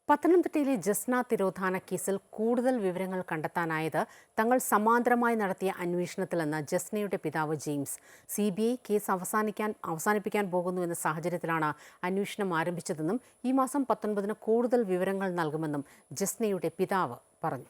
പത്തനംതിട്ടയിലെ ജസ്ന തിരോധാന കേസിൽ കൂടുതൽ വിവരങ്ങൾ കണ്ടെത്താനായത് തങ്ങൾ സമാന്തരമായി നടത്തിയ അന്വേഷണത്തിലെന്ന് ജസ്നയുടെ പിതാവ് ജെയിംസ്. CBI കേസ് അവസാനിപ്പിക്കാൻ പോകുന്നുവെന്ന സാഹചര്യത്തിലാണ് അന്വേഷണം ആരംഭിച്ചതെന്നും ഈ മാസം 19-ന് കൂടുതൽ വിവരങ്ങൾ നൽകുമെന്നും ജസ്നയുടെ പിതാവ് പറഞ്ഞു.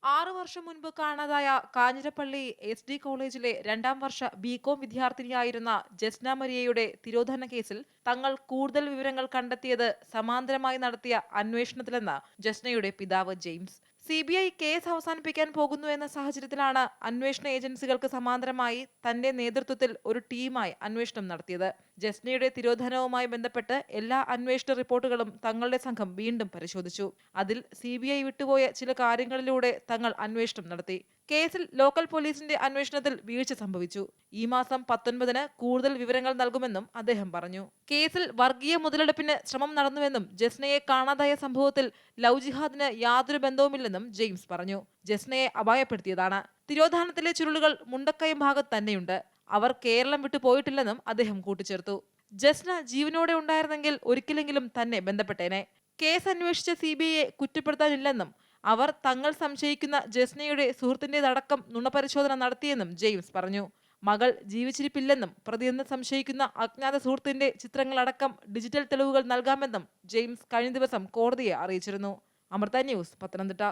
6 വർഷം മുൻപ് കാണാതായ കാഞ്ഞിരപ്പള്ളി SD കോളേജിലെ 2ാം വർഷ BCom വിദ്യാർത്ഥിനിയായിരുന്ന ജസ്ന മരിയയുടെ തിരോധാന കേസിൽ തങ്ങൾ കൂടുതൽ വിവരങ്ങൾ കണ്ടെത്തിയത് സമാന്തരമായി നടത്തിയ അന്വേഷണത്തിലെന്ന് ജസ്നയുടെ പിതാവ് ജെയിംസ്. CBI കേസ് അവസാനിപ്പിക്കാൻ പോകുന്നു എന്ന സാഹചര്യത്തിലാണ് അന്വേഷണ ഏജൻസികൾക്ക് സമാന്തരമായി തന്റെ നേതൃത്വത്തിൽ ഒരു ടീമായി അന്വേഷണം നടത്തിയത്. ജസ്നയുടെ തിരോധാനവുമായി ബന്ധപ്പെട്ട് എല്ലാ അന്വേഷണ റിപ്പോർട്ടുകളും തങ്ങളുടെ സംഘം വീണ്ടും പരിശോധിച്ചു. അതിൽ CBI വിട്ടുപോയ ചില കാര്യങ്ങളിലൂടെ തങ്ങൾ അന്വേഷണം നടത്തി. കേസിൽ ലോക്കൽ പോലീസിന്റെ അന്വേഷണത്തിൽ വീഴ്ച സംഭവിച്ചു. ഈ മാസം 19-ന് കൂടുതൽ വിവരങ്ങൾ നൽകുമെന്നും അദ്ദേഹം പറഞ്ഞു. കേസിൽ വർഗീയ മുതലെടുപ്പിന് ശ്രമം നടന്നുവെന്നും ജസ്നയെ കാണാതായ സംഭവത്തിൽ ലവ് ജിഹാദിന് യാതൊരു ബന്ധവുമില്ലെന്നും ജെയിംസ് പറഞ്ഞു. ജസ്നയെ അപായപ്പെടുത്തിയതാണ്. തിരോധാനത്തിലെ ചുരുളുകൾ മുണ്ടക്കയം ഭാഗത്ത് തന്നെയുണ്ട്. അവർ കേരളം വിട്ടു പോയിട്ടില്ലെന്നും അദ്ദേഹം കൂട്ടിച്ചേർത്തു. ജസ്ന ജീവനോടെ ഉണ്ടായിരുന്നെങ്കിൽ ഒരിക്കലെങ്കിലും തന്നെ ബന്ധപ്പെട്ടേനെ. കേസ് അന്വേഷിച്ച CBIയെ കുറ്റപ്പെടുത്താനില്ലെന്നും അവർ തങ്ങൾ സംശയിക്കുന്ന ജസ്നയുടെ സുഹൃത്തിന്റേതടക്കം നുണപരിശോധന നടത്തിയെന്നും ജെയിംസ് പറഞ്ഞു. മകൾ ജീവിച്ചിരിപ്പില്ലെന്നും പ്രതിയെന്ന് സംശയിക്കുന്ന അജ്ഞാത സുഹൃത്തിന്റെ ചിത്രങ്ങളടക്കം ഡിജിറ്റൽ തെളിവുകൾ നൽകാമെന്നും ജെയിംസ് കഴിഞ്ഞ ദിവസം കോടതിയെ അറിയിച്ചിരുന്നു. അമൃത ന്യൂസ്, പത്തനംതിട്ട.